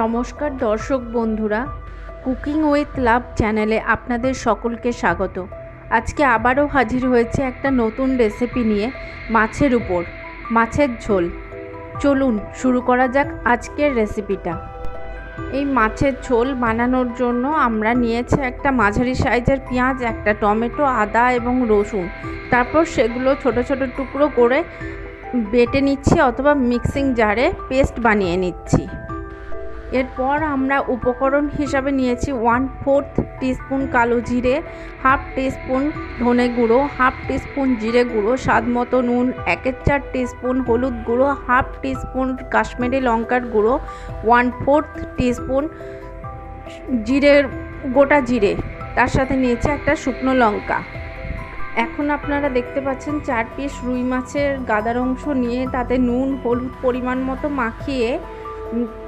নমস্কার দর্শক বন্ধুরা, কুকিং উইথ লাভ চ্যানেলে আপনাদের সকলকে স্বাগত। আজকে আবারও হাজির হয়েছে একটা নতুন রেসিপি নিয়ে, মাছের ঝোল। চলুন শুরু করা যাক আজকের রেসিপিটা। এই মাছের ঝোল বানানোর জন্য আমরা নিয়েছি একটা মাঝারি সাইজের পেঁয়াজ, একটা টমেটো, আদা এবং রসুন। তারপর সেগুলো ছোট ছোট টুকরো করে বেটে নিচ্ছি অথবা মিক্সিং জারে পেস্ট বানিয়ে নিচ্ছি। এরপর আমরা উপকরণ হিসাবে নিয়েছি 1/4 টিস্পুন কালো জিরে, 1/2 টিস্পুন ধনে গুঁড়ো, 1/2 টিস্পুন জিরে গুঁড়ো, স্বাদ মতো নুন, 1/4 টিস্পুন হলুদ গুঁড়ো, 1/2 টিস্পুন কাশ্মীরি লঙ্কার গুঁড়ো, 1/4 টিস্পুন গোটা জিরে, তার সাথে নিয়েছি একটা শুকনো লঙ্কা। এখন আপনারা দেখতে পাচ্ছেন 4 পিস রুই মাছের গাদার অংশ নিয়ে তাতে নুন হলুদ পরিমাণ মতো মাখিয়ে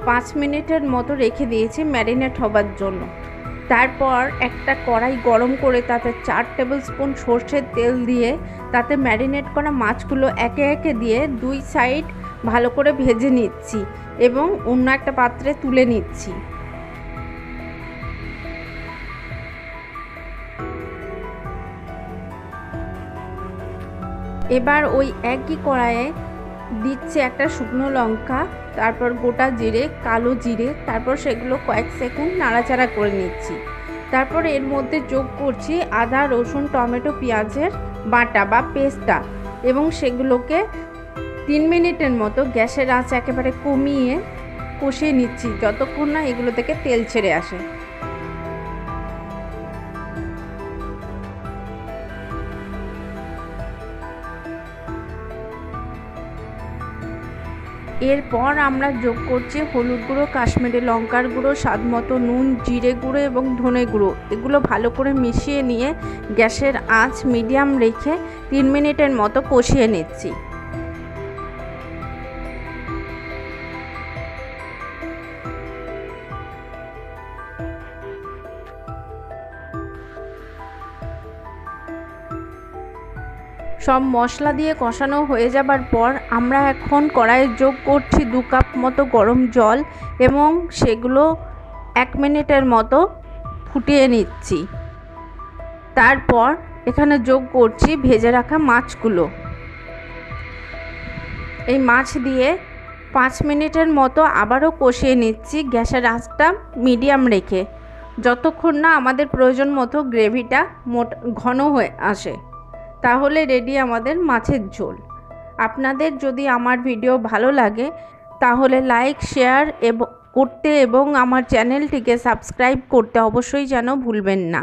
5 মিনিটের মতো রেখে দিয়েছি ম্যারিনেট হবার জন্য। তারপর একটা কড়াই গরম করে তাতে 4 টেবিল স্পুন সর্ষের তেল দিয়ে তাতে ম্যারিনেট করা মাছগুলো একে একে দিয়ে 2 সাইড ভালো করে ভেজে নিচ্ছি এবং অন্য একটা পাত্রে তুলে নিচ্ছি। এবার ওই একই কড়াইয়ে দিচ্ছি একটা শুকনো লঙ্কা, তারপর গোটা জিরে, কালো জিরে, তারপর সেগুলো কয়েক সেকেন্ড নাড়াচাড়া করে নিচ্ছি। তারপর এর মধ্যে যোগ করছি আদা রসুন টমেটো পেঁয়াজের বাটা বা পেস্টটা এবং সেগুলোকে 3 মিনিটের মতো গ্যাসের আঁচ একেবারে কমিয়ে কষিয়ে নিচ্ছি যতক্ষণ না এগুলো থেকে তেল ছেড়ে আসে। এরপর আমরা যোগ করছি হলুদ গুঁড়ো, কাশ্মীরি লঙ্কার গুঁড়ো, স্বাদ মতো নুন, জিরে গুঁড়ো এবং ধনে গুঁড়ো। এগুলো ভালো করে মিশিয়ে নিয়ে গ্যাসের আঁচ মিডিয়াম রেখে 3 মিনিটের মতো কষিয়ে নিচ্ছি। সব মশলা দিয়ে কষানো হয়ে যাবার পর আমরা এখন কড়াইয়ে যোগ করছি 2 কাপ মতো গরম জল এবং সেগুলো 1 মিনিটের মতো ফুটিয়ে নিচ্ছি। তারপর এখানে যোগ করছি ভেজে রাখা মাছগুলো। এই মাছ দিয়ে 5 মিনিটের মতো আবারও কষিয়ে নিচ্ছি গ্যাসের আঁচটা মিডিয়াম রেখে, যতক্ষণ না আমাদের প্রয়োজন মতো গ্রেভিটা ঘন হয়ে আসে। তাহলে রেডি আমাদের মাছের ঝোল। আপনাদের যদি আমার ভিডিও ভালো লাগে তাহলে লাইক শেয়ার করতে এবং আমার চ্যানেলটিকে সাবস্ক্রাইব করতে অবশ্যই যেন ভুলবেন না।